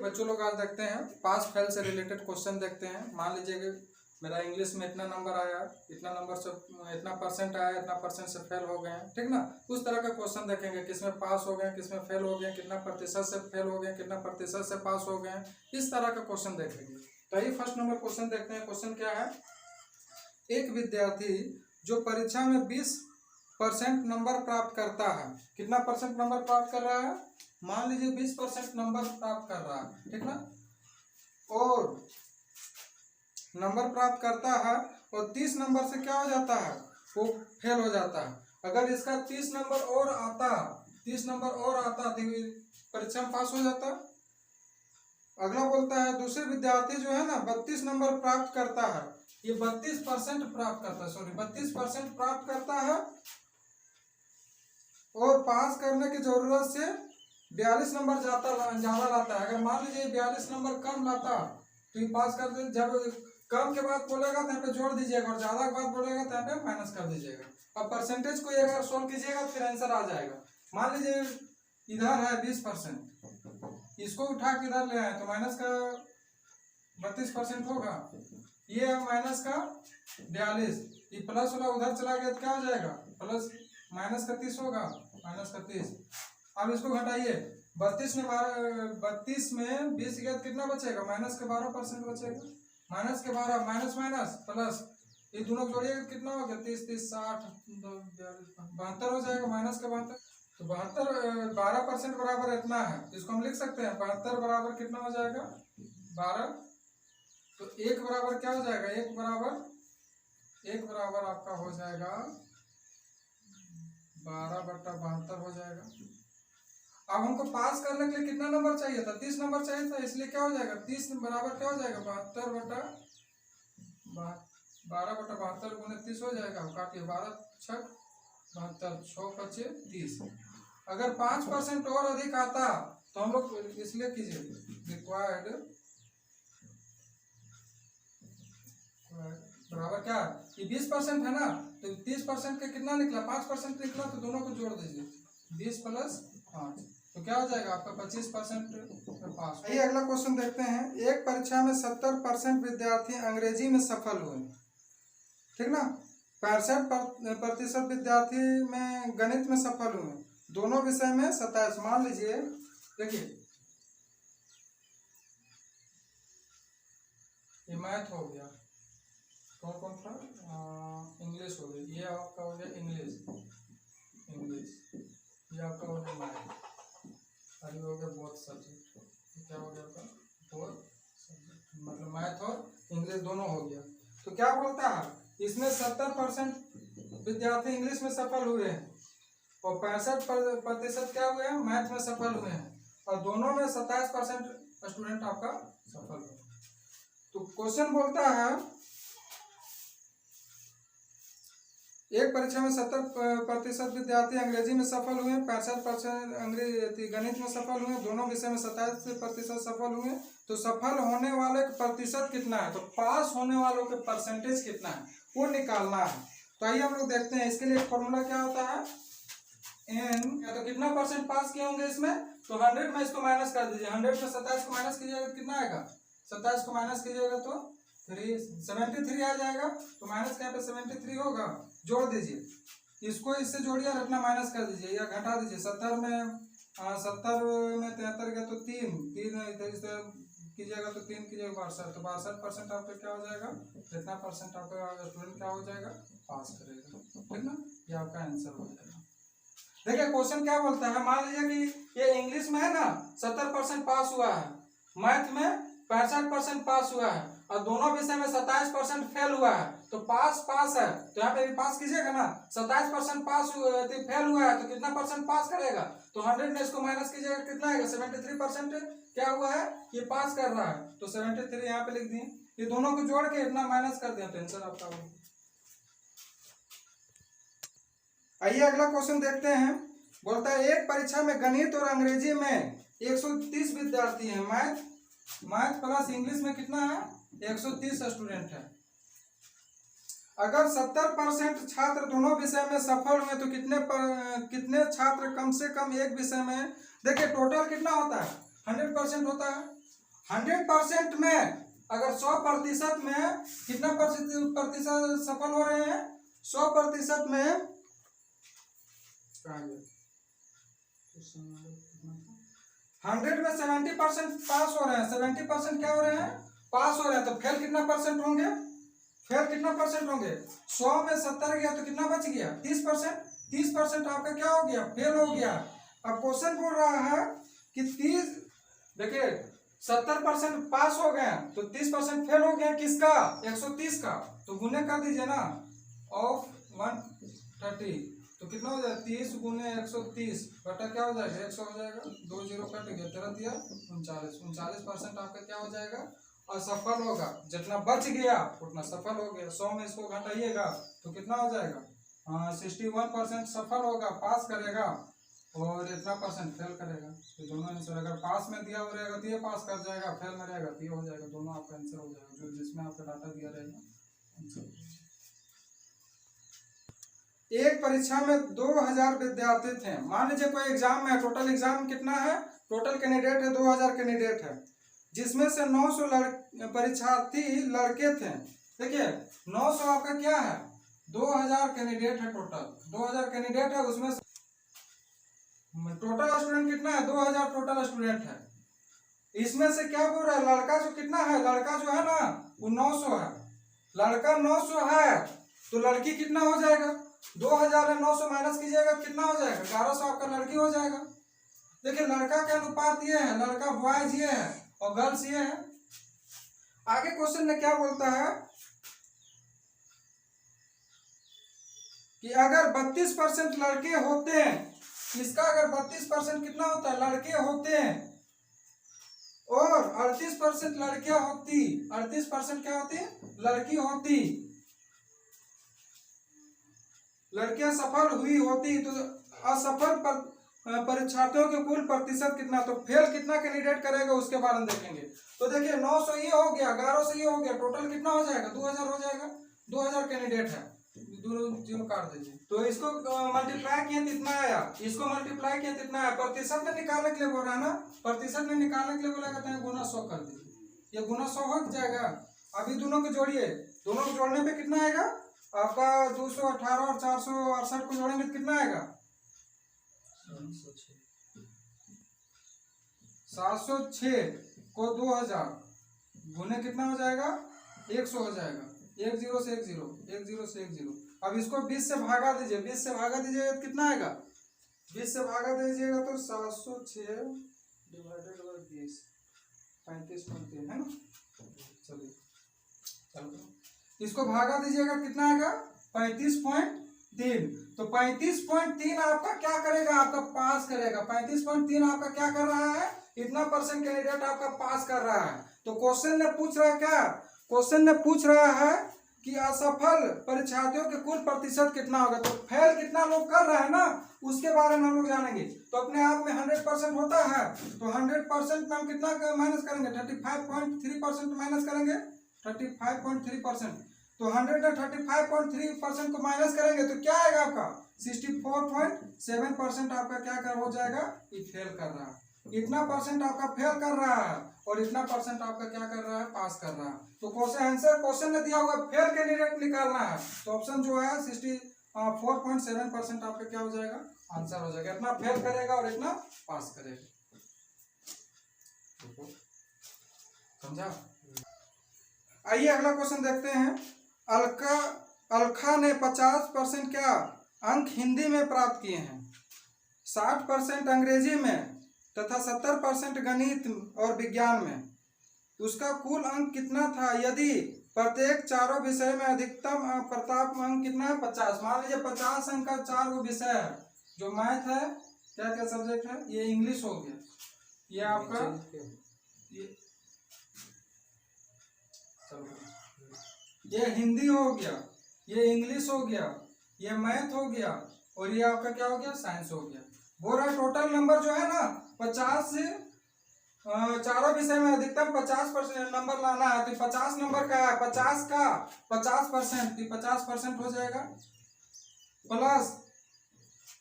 बच्चों लोग आज देखते हैं पास फेल से रिलेटेड क्वेश्चन देखते हैं। मान लीजिए कि मेरा इंग्लिश में इतना नंबर आया, इतना नंबर से इतना परसेंट आया, इतना परसेंट से फेल हो गए हैं, ठीक ना। उस तरह का क्वेश्चन देखेंगे, किसमें पास हो गए, किसमें फेल हो गए, कितना प्रतिशत से फेल हो गए, कितना प्रतिशत से पास हो गए, इस तरह का क्वेश्चन देखेंगे। तो आइए फर्स्ट नंबर क्वेश्चन देखते हैं। क्वेश्चन क्या है, एक विद्यार्थी जो परीक्षा में 20% नंबर प्राप्त करता है, कितना परसेंट नंबर प्राप्त कर रहा है, मान लीजिए 20% नंबर प्राप्त कर रहा है, ठीक ना, और नंबर प्राप्त करता है और 30 नंबर से क्या हो जाता है, वो फेल हो जाता है। अगर इसका 30 नंबर और आता, 30 नंबर और आता तो परीक्षा में पास हो जाता। अगला बोलता है दूसरे विद्यार्थी जो है ना 32 नंबर प्राप्त करता है, ये 32% प्राप्त करता है, सॉरी 32% प्राप्त करता है और पास करने की जरूरत से 42 नंबर ज्यादा लाता है। अगर मान लीजिए 42 नंबर कम लाता तो ये पास कर दे। जब कम के बाद बोलेगा तो यहाँ पे जोड़ दीजिएगा और ज्यादा के बाद बोलेगा तो यहाँ पे माइनस कर दीजिएगा। अब परसेंटेज को अगर सोल्व कीजिएगा फिर आंसर आ जाएगा। मान लीजिए इधर है 20%, इसको उठा के इधर ले आए तो माइनस का 32% होगा, ये है माइनस का 42, ये प्लस वाला उधर चला गया तो क्या हो जाएगा, प्लस माइनस का 30 होगा, माइनस का 30। अब इसको घटाइए, 32 में 20 गया कितना बचेगा, माइनस के 12% बचेगा। माइनस के 12 माइनस माइनस प्लस, ये दोनों जोड़िएगा कितना हो गया, 30 30 60 72 हो जाएगा, माइनस के 72। तो 72 12% बराबर इतना है, इसको हम लिख सकते हैं 72 बराबर कितना हो जाएगा 12। तो एक बराबर क्या हो जाएगा, एक बराबर आपका हो जाएगा 12/72 हो जाएगा। अब हमको पास करने के लिए कितना नंबर चाहिए था, 30 नंबर चाहिए था, इसलिए क्या हो जाएगा 30 बराबर क्या हो जाएगा 12/72 गुने 30 हो जाएगा। काटिए 12 6 72, 6 बचे 30। अगर 5% और अधिक आता तो हम लोग इसलिए कीजिए रिक्वायर्ड बराबर क्या, ये 20% है ना, तो 30% का कितना निकला 5% निकला, तो दोनों को जोड़ दीजिए 20 + 5, तो क्या हो जाएगा आपका 25% पास। आइए अगला क्वेश्चन देखते हैं। एक परीक्षा में 70% विद्यार्थी अंग्रेजी में सफल हुए, ठीक ना, 65% विद्यार्थी में गणित में सफल हुए, दोनों विषय में 27। मान लीजिए देखिए ये मैथ हो गया, कौन था, इंग्लिश हो गई, ये आपका हो गया इंग्लिश, ये आपका हो गया मैथ, और ये हो गया बोथ सब्जेक्ट, क्या हो गया आपका बोथ सब्जेक्ट, मतलब मैथ और इंग्लिश दोनों हो गया। तो क्या बोलता है, इसमें 70% विद्यार्थी इंग्लिश में सफल हुए हैं और 65% क्या हुए हैं, मैथ में सफल हुए हैं, और दोनों में 27% स्टूडेंट आपका सफल हुए। तो क्वेश्चन बोलता है एक परीक्षा में 70% विद्यार्थी अंग्रेजी में सफल हुए, 65% अंग्रेजी गणित में सफल हुए, दोनों विषय में 27% सफल हुए। तो सफल होने वाले का प्रतिशत कितना है, तो पास होने वालों के परसेंटेज कितना है वो निकालना है। तो आइए हम लोग देखते हैं। इसके लिए फॉर्मूला क्या होता है, एन, तो कितना परसेंट पास किए होंगे इसमें, तो 100 में इसको माइनस कर दीजिए, 100 में 27 को माइनस कीजिएगा कितना आएगा, 27 को माइनस कीजिएगा तो 73 आ जाएगा। तो माइनस के यहाँ पे 73 होगा, जोड़ दीजिए, इसको इससे जोड़िए और अपना माइनस कर दीजिए या घटा दीजिए। 70 में 73 गया तो 3 इधर कीजिएगा तो 3 कीजिएगा 62, तो 62% आपका क्या हो जाएगा, कितना परसेंट आपका स्टूडेंट क्या हो जाएगा, पास करेगा, ठीक ना, ये आपका आंसर हो जाएगा। देखिए क्वेश्चन क्या बोलता है, मान लीजिए कि ये इंग्लिश में है ना 70% पास हुआ है, मैथ में 65% पास हुआ है, और दोनों विषय में 27% फेल हुआ है। तो पास है तो यहाँ पे भी पास कीजिएगा ना, 27% पास फेल हुआ है तो कितना परसेंट पास करेगा, तो 100 में इसको माइनस कीजिएगा कितना आएगा, 73% क्या हुआ है, ये पास कर रहा है, तो 73 यहाँ पे लिख दिए। ये दोनों को जोड़ के इतना माइनस कर दिया तो आंसर आपका होगा। आइए अगला क्वेश्चन देखते हैं। बोलता है एक परीक्षा में गणित और अंग्रेजी में 130 विद्यार्थी हैं, मैथ प्लस इंग्लिश में कितना है 130 स्टूडेंट है। अगर 70% छात्र दोनों विषय में सफल हुए तो कितने छात्र कम से कम एक विषय में, देखिए टोटल कितना होता है 100% होता है, 100% में अगर 100% में कितना प्रतिशत सफल हो रहे हैं? 100% में 100 में 70% पास हो रहे हैं, 70% क्या हो रहे हैं? पास हो रहे हैं। तो फेल कितना परसेंट होंगे? फेल कितना परसेंट होंगे? 100 में 70 गया तो कितना बच गया? 30%। 30% आपका क्या हो गया? फेल हो गया। अब क्वेश्चन बोल रहा है कि 30, देखिए 70% पास हो गए तो 30% फेल हो गया। किसका? 130 का। तो गुने कर दीजिए ना, ऑफ 130 तो कितना हो जाएगा? 30 गुने 130 बटा क्या हो जाएगा? 100 हो जाएगा। 2 जीरो कट गया, 13 दिया 39% आपका क्या हो जाएगा? असफल होगा। जितना बच गया उतना सफल हो गया। 100 में इसको घटाइएगा तो कितना हो जाएगा? 61% सफल होगा, पास करेगा, और इतना परसेंट फेल करेगा। तो दोनों आंसर, अगर पास में दिया हो रहेगा तो ये पास कर जाएगा, फेल में रहेगा तो ये हो जाएगा। दोनों आपका आंसर हो जाएगा, जो जिसमें आपका डाटा दिया रहेगा। एक परीक्षा में 2000 विद्यार्थी थे। मान लीजिए कोई एग्जाम में, टोटल एग्जाम कितना है? टोटल कैंडिडेट है 2000 कैंडिडेट है, जिसमें से 900 परीक्षार्थी लड़के थे। देखिए 900 आपका क्या है? 2000 कैंडिडेट है टोटल। 2000 कैंडिडेट है, उसमें टोटल स्टूडेंट कितना है? 2000 टोटल स्टूडेंट है। इसमें से क्या बोल रहा है? लड़का जो कितना है? लड़का जो है ना वो 900 है। लड़का 900 है तो लड़की कितना हो जाएगा? 2000 है, 900 माइनस कीजिएगा कितना हो जाएगा? 1100 आपका लड़की हो जाएगा। देखिए लड़का का अनुपात ये है, लड़का बॉयज ये है और गर्ल्स ये है। आगे क्वेश्चन में क्या बोलता है कि अगर 32% लड़के होते हैं, इसका अगर 32% कितना होता है? लड़के होते हैं, और 38% लड़कियां होती, 38% क्या होती? लड़की होती, लड़कियां सफल हुई होती, तो असफल परीक्षार्थियों के कुल प्रतिशत कितना? तो फेल कितना कैंडिडेट करेगा उसके बारे में देखेंगे। तो देखिए 900 ये हो गया, 1100 ये हो गया, टोटल कितना हो जाएगा? 2000 हो जाएगा। 2000 कैंडिडेट है, जीरो काट दीजिए। तो इसको मल्टीप्लाई किए कितना आया? इसको मल्टीप्लाई किए कितना आया? प्रतिशत में निकालने के लिए बोल रहा है ना, प्रतिशत में निकालने के लिए बोला कहते हैं गुना 100 कर दीजिए। ये गुना 100 हो जाएगा। अभी दोनों को जोड़िए, दोनों को जोड़ने पे कितना आएगा आपका? 218 और 468 को जोड़ेंगे तो कितना आएगा? 706 को 2000 गुने कितना हो जाएगा? 100 हो जाएगा। 10 से 10, 10 से 10। अब इसको 20 से भागा दीजिए, 20 से भागा दीजिएगा तो कितना आएगा? 20 से भागा दीजिएगा तो 706 डिवाइडेड बाय 20 35.3 है ना। चलिए चलो इसको भागा दीजिएगा कितना आएगा? 35.3। तो 35.3 आपका क्या करेगा? आपका पास करेगा। 35.3 आपका क्या कर रहा है? इतना परसेंट कैंडिडेट आपका पास कर रहा है। तो क्वेश्चन ने पूछ रहा है क्या? क्वेश्चन ने पूछ रहा है कि असफल परीक्षार्थियों के कुल प्रतिशत कितना होगा। तो फेल कितना लोग कर रहे हैं ना, उसके बारे में हम लोग जानेंगे। तो अपने आप में 100% होता है, तो 100% में हम कितना माइनस करेंगे? 35.3% माइनस करेंगे। 35.3%। तो 100 में 35.3% को माइनस करेंगे तो क्या आएगा आपका? 64.7% आपका क्या कर हो जाएगा? ये फेल कर रहा है। इतना परसेंट आपका फेल कर रहा है और इतना परसेंट आपका क्या कर रहा है? पास कर रहा है। तो क्वेश्चन आंसर, क्वेश्चन ने दिया हुआ फेल कैंडिडेट निकालना है, तो ऑप्शन जो है 64.7% आपका क्या हो जाएगा? आंसर हो जाएगा। इतना फेल करेगा और इतना पास करेगा। समझा? आइए अगला क्वेश्चन देखते हैं। अलखा ने 50% क्या अंक हिंदी में प्राप्त किए हैं, 60% अंग्रेजी में तथा 70% गणित और विज्ञान में। उसका कुल अंक कितना था यदि प्रत्येक चारों विषय में अधिकतम प्राप्त अंक कितना है? 50। मान लीजिए 50 अंक का 4 विषय है। जो मैथ है, क्या क्या सब्जेक्ट है? ये इंग्लिश हो गया, ये आपका ये हिंदी हो गया, ये इंग्लिश हो गया, ये मैथ हो गया, और ये आपका क्या हो गया? साइंस हो गया। बोल रहा है टोटल नंबर जो है ना 50 से चारों विषय में अधिकतम 50% नंबर लाना है। तो 50 नंबर का है, 50 का 50%, 50% हो जाएगा, प्लस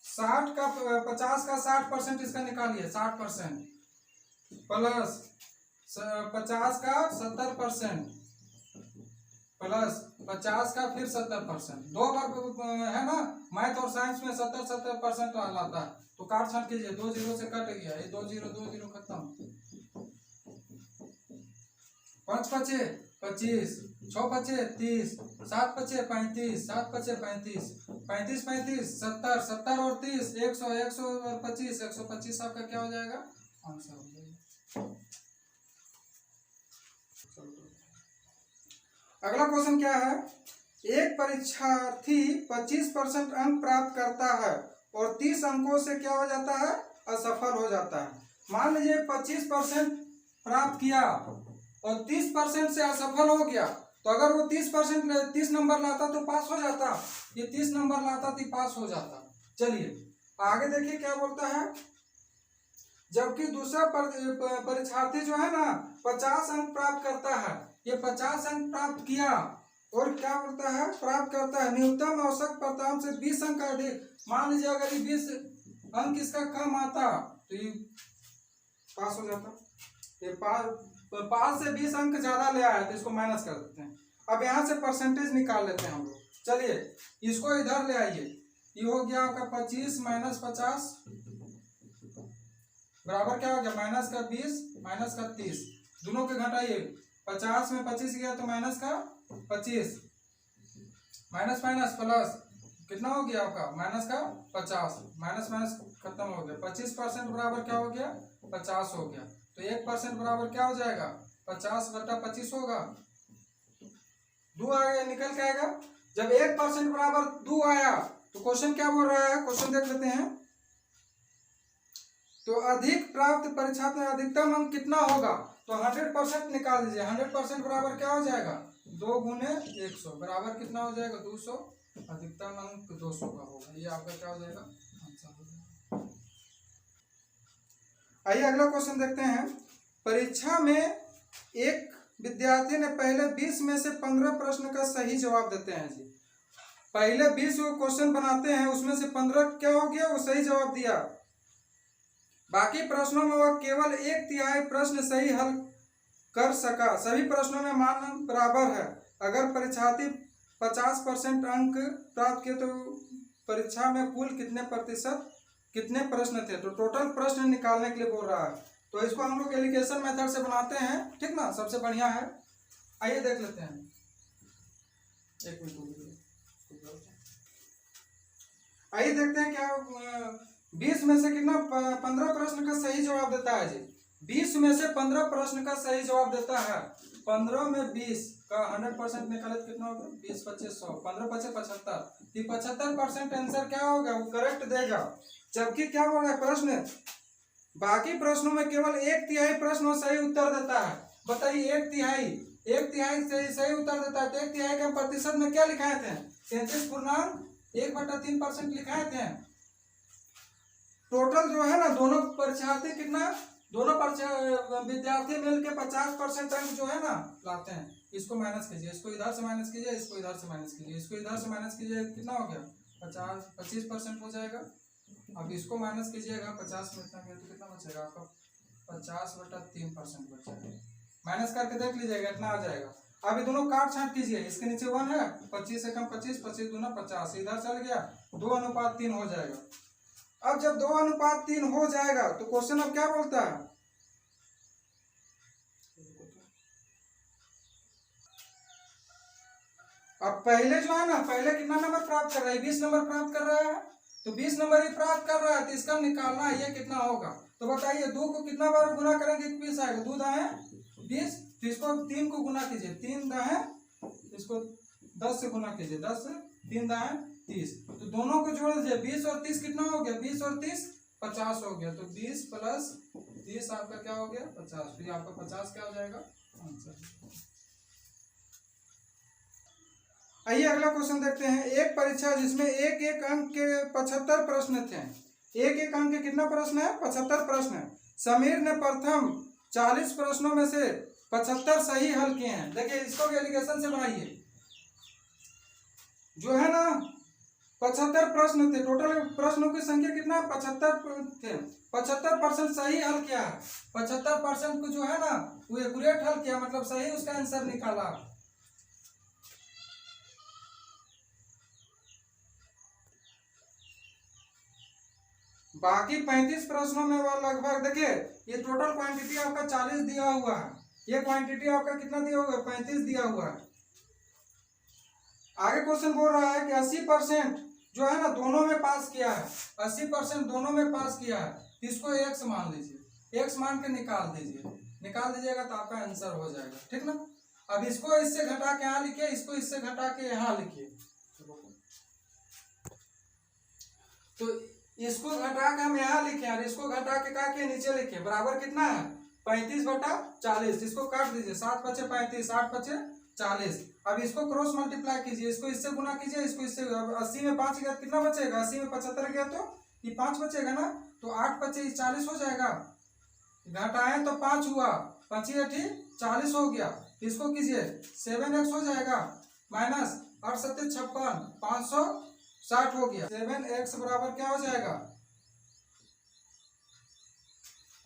60 का 50 का 60% इसका निकालिए 60%, प्लस 50 का 70% प्लस 50 का फिर 70%, 2 बार है ना। मैथ और साइंस में 70% लाता है, तो काट छाट कीजिए, 2 जीरो से कट गया, ये 2 जीरो खत्म। 5 पचे 25, 6 पचे 30, 7 पचे 35, 7 पचे 35, 35 35 70, 70 और 30 100, 100 और 25, 125 आपका क्या हो जाएगा, आंसर हो जाएगा। अगला क्वेश्चन क्या है, एक परीक्षार्थी 25% अंक प्राप्त करता है और 30 अंकों से क्या हो जाता है, असफल हो जाता है। मान लीजिए 25% प्राप्त किया और 30% से असफल हो गया, तो अगर वो 30 नंबर लाता तो पास हो जाता, ये 30 नंबर लाता तो पास हो जाता। चलिए आगे देखिए क्या बोलता है, जबकि दूसरा परीक्षार्थी जो है ना 50 अंक प्राप्त करता है, ये 50 अंक प्राप्त किया और क्या बोलता है, प्राप्त करता है न्यूनतम औसत प्राप्तांक से 20 अंक अधिक। मान लीजिए अगर ये 20 अंक इसका कम आता तो ये पास हो जाता। ये पास से 20 अंक ज्यादा ले आया तो इसको माइनस कर देते हैं। अब यहाँ से परसेंटेज निकाल लेते हैं हम लोग। चलिए इसको इधर ले आइए, ये हो गया आपका 25 माइनस 50 बराबर क्या हो गया, माइनस का 20 माइनस का 30, दोनों के घटाइए, 50 में 25 गया तो माइनस का 25, माइनस माइनस प्लस कितना हो गया आपका, माइनस का 50, माइनस माइनस खत्म हो गया, 25% बराबर क्या हो गया, 50 हो गया। तो 1% बराबर क्या हो जाएगा, 50/25 होगा, 2 आएगा, निकल के आएगा। जब 1% बराबर 2 आया तो क्वेश्चन क्या बोल रहा है, क्वेश्चन देख लेते हैं। तो अधिक प्राप्त परीक्षार्थी में अधिकतम अंक कितना होगा, तो 100% निकाल दीजिए। 100% बराबर क्या हो जाएगा, 2 गुने 100 बराबर कितना हो जाएगा, 200, अधिकतम अंक 200 का होगा। ये आपका क्या हो जाएगा, आंसर हो जाएगा। आइए अगला क्वेश्चन देखते हैं। परीक्षा में एक विद्यार्थी ने पहले 20 में से 15 प्रश्न का सही जवाब देते हैं जी। पहले 20 क्वेश्चन बनाते हैं, उसमें से 15 क्या हो गया, वो सही जवाब दिया। बाकी प्रश्नों में वह केवल 1/3 प्रश्न सही हल कर सका। सभी प्रश्नों में मान बराबर है। अगर परीक्षार्थी 50% अंक प्राप्त किए तो परीक्षा में कुल कितने प्रश्न थे, तो टोटल प्रश्न निकालने के लिए बोल रहा है। तो इसको हम लोग एलिगेशन मेथड से बनाते हैं, ठीक ना, सबसे बढ़िया है। आइए देख लेते हैं, एक मिनट, आइए देखते हैं क्या 20 में से कितना 15 प्रश्न का सही जवाब देता है जी। 20 में से 15 प्रश्न का सही जवाब देता है। 15 में 20 का 100% निकाले तो कितना होगा, 20 25 100, 15 25 75, 75% आंसर क्या होगा, वो करेक्ट देगा। जबकि क्या बोल रहा है प्रश्न, बाकी प्रश्नों में केवल 1/3 प्रश्न सही उत्तर देता है। बताइए 1/3 सही उत्तर देता है, तो 1/3 के प्रतिशत में क्या लिखाए थे, 33.1/3% लिखाए थे। टोटल जो है ना, दोनों परीक्षार्थी कितना, दोनों विद्यार्थी मिलकर 50% अंक जो है ना लाते हैं। इसको माइनस कीजिए, इसको इधर से माइनस कीजिए, इसको इधर से माइनस कीजिए, इसको इधर से माइनस कीजिए, कितना हो गया, 25% हो जाएगा। अब इसको माइनस कीजिएगा, 50 में इतना गया तो कितना बचेगा आपका, 50/3% बचेगा। माइनस करके देख लीजिएगा, इतना आ जाएगा। अब ये दोनों काट छाट कीजिए, इसके नीचे 1 है, 25 से कम 25, 25 दूना 50, इधर चल गया, 2:3 हो जाएगा। अब जब 2:3 हो जाएगा तो क्वेश्चन अब क्या बोलता है, अब पहले जो है ना, पहले कितना नंबर प्राप्त कर रहा है, 20 नंबर प्राप्त कर रहा है, तो 20 नंबर ही प्राप्त कर रहा है, तो इसका निकालना है ये कितना होगा। तो बताइए 2 को कितना बार गुना करेंगे, 20 आएगा, 2 दाएं 20, तो इसको 3 को गुना कीजिए, 3 दाएं, इसको 10 से गुना कीजिए, 10 से 3 दाएं 30, तो दोनों को जोड़ दीजिए, 20 और 30 कितना हो गया, 20 और 30 50 हो गया। तो 20 प्लस 30 आपका क्या हो गया, 50, तो ये आपका 50 क्या हो जाएगा, आंसर। आइए अगला क्वेश्चन देखते हैं। एक परीक्षा जिसमें एक एक अंक के 75 प्रश्न थे, एक एक अंक के कितना प्रश्न है, 75 प्रश्न है। समीर ने प्रथम 40 प्रश्नों में से 75 सही हल किए हैं। देखिए इसको एलिगेशन से बनाइए, जो है ना 75 प्रश्न थे, टोटल प्रश्नों की संख्या कितना 75 थे। 75% सही हल किया है, 75% को जो है ना वो एक्यूरेट हल किया, मतलब सही उसका आंसर निकाला। बाकी 35 प्रश्नों में वो लगभग देखिए ये टोटल क्वांटिटी आपका 40 दिया हुआ है, ये क्वांटिटी आपका कितना दिया हुआ है 35 दिया हुआ है। आगे क्वेश्चन बोल रहा है कि 80% जो है ना दोनों में पास किया है, 80% दोनों में पास किया है, तो इसको x मान लीजिए, x मान के निकाल दीजिए, निकाल दीजिएगा तो आपका आंसर हो जाएगा, ठीक ना। अब इसको इससे घटा के यहाँ लिखिए, इसको इससे घटा के यहाँ लिखिए, तो इसको घटा के हम यहाँ लिखे और इसको घटा के का के नीचे लिखे, बराबर कितना है 35/40। इसको काट दीजिए, 7 × 5 = 35, 8 × 5 = 40। अब इसको क्रॉस मल्टीप्लाई कीजिए, इसको इससे गुना कीजिए, इसको इससे। 80 में 5 गया कितना बचेगा, 80 में 75 गया तो ये 5 बचेगा ना, तो 8 × 5 = 40 हो जाएगा। घटाएं तो 5 हुआ, 5 × 8 = 40 हो गया। इसको कीजिए 7x हो जाएगा माइनस 8 × 7 = 56, 560 हो गया। 7x बराबर क्या हो जाएगा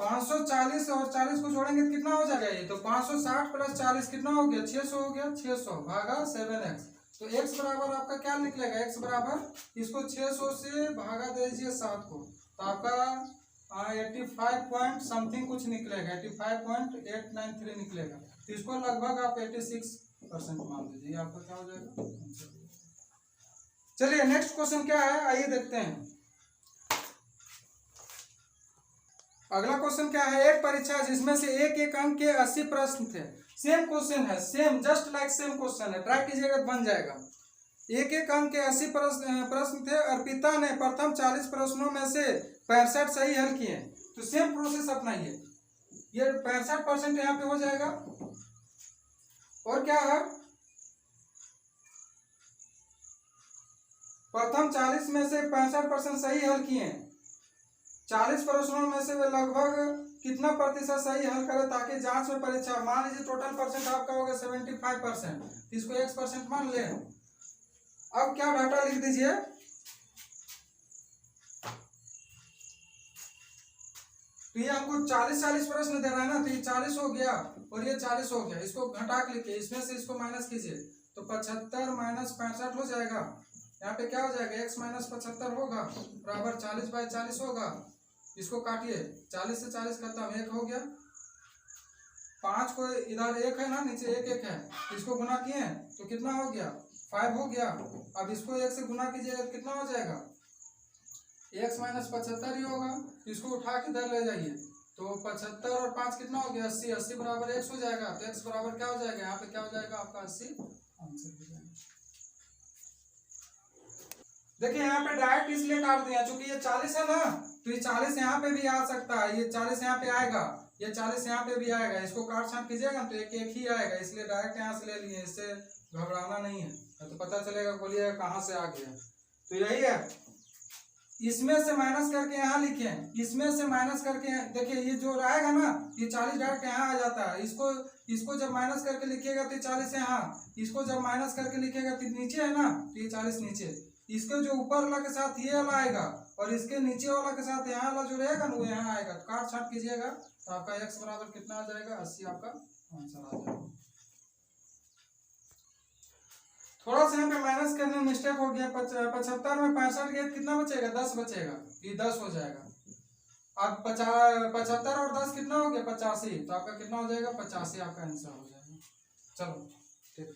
540, और 40 को जोड़ेंगे तो कितना हो जाएगा ये, तो 560 + 40 कितना हो गया 600 हो गया, 600 भागा 7x। तो x बराबर आपका क्या निकलेगा, x बराबर इसको 600 से भागा दीजिए 7 को, तो आपका 85 पॉइंट समथिंग कुछ निकलेगा, 85.893 निकलेगा। तो इसको लगभग आप 86% मान लीजिए, आपका क्या हो जाएगा। चलिए नेक्स्ट क्वेश्चन क्या है आइए देखते हैं। अगला क्वेश्चन क्या है, एक परीक्षा जिसमें से एक अंक के 80 प्रश्न थे। सेम क्वेश्चन है, same just like same question है, ट्राई कीजिएगा बन जाएगा। एक अंक के 80 प्रश्न थे। अर्पिता ने प्रथम 40 प्रश्नों में से 65 सही हल किए। तो सेम प्रोसेस अपनाइए, ये 65% यहाँ पे हो जाएगा। और क्या है, प्रथम 40 में से 65% सही हल किए। 40 प्रश्नों में से वे लगभग कितना प्रतिशत सही हल करे, ताकि जांच में परीक्षा, मान लीजिए टोटल परसेंट आपका हो गया 75%, इसको x% मान ले। अब क्या डाटा लिख दीजिए, तो ये हमको 40 प्रश्न दे रहा है ना, तो ये 40 हो गया और ये 40 हो गया। इसको घटा के लिखिए, इसमें से इसको माइनस कीजिए, तो 75 - 65 हो जाएगा। यहाँ पे क्या हो जाएगा, x - 75 होगा बराबर 40/40 होगा। इसको काटिए, 40 से 40 खत्म, 1 हो गया। 5 को इधर 1 है ना, नीचे 1 है, इसको गुना किए तो कितना हो गया 5 हो गया। अब इसको 1 से गुना कीजिएगा तो कितना हो जाएगा, x - 75 ही होगा। इसको उठा के इधर ले जाइए, तो 75 और 5 कितना हो गया 80, 80 बराबर x हो जाएगा। तो x बराबर क्या हो जाएगा, यहाँ पे क्या हो जाएगा आपका 80 आंसर हो जाएगा। देखिए यहाँ पे डायरेक्ट इसलिए काट दिया क्योंकि ये 40 है ना, तो ये 40 यहाँ पे भी आ सकता है, ये 40 यहाँ पे आएगा, ये 40 यहाँ पे भी आएगा। इसको काट छाट कीजिएगा तो एक एक ही आएगा, इसलिए डायरेक्ट यहाँ से ले लिए, इससे घबराना नहीं है, तो पता चलेगा बोलिएगा कहाँ से आ गया। तो यही है, इसमें से माइनस करके यहाँ लिखे, इसमें से माइनस करके देखिए ये जो आएगा ना, ये 40 डायरेक्ट यहाँ आ जाता है। इसको जब माइनस करके लिखिएगा तो 40 यहाँ, इसको जब माइनस करके लिखिएगा तो नीचे है ना, तो ये 40 नीचे। इसके जो ऊपर वाला के साथ ये वाला आएगा और इसके नीचे वाला के साथ यहाँ वाला जो रहेगा ना वो यहाँ आएगा। तो काट छाट कीजिएगा तो आपका x बराबर कितना आ जाएगा 80 आपका आंसर आ जाएगा। थोड़ा सा यहाँ पे माइनस करने में मिस्टेक हो गया, 75 में 65 गया, कितना बचेगा 10 बचेगा, ये 10 हो जाएगा। अब 75 और 10 कितना हो गया 85, तो आपका कितना हो जाएगा 85 आपका आंसर हो जाएगा। चलो ठीक है।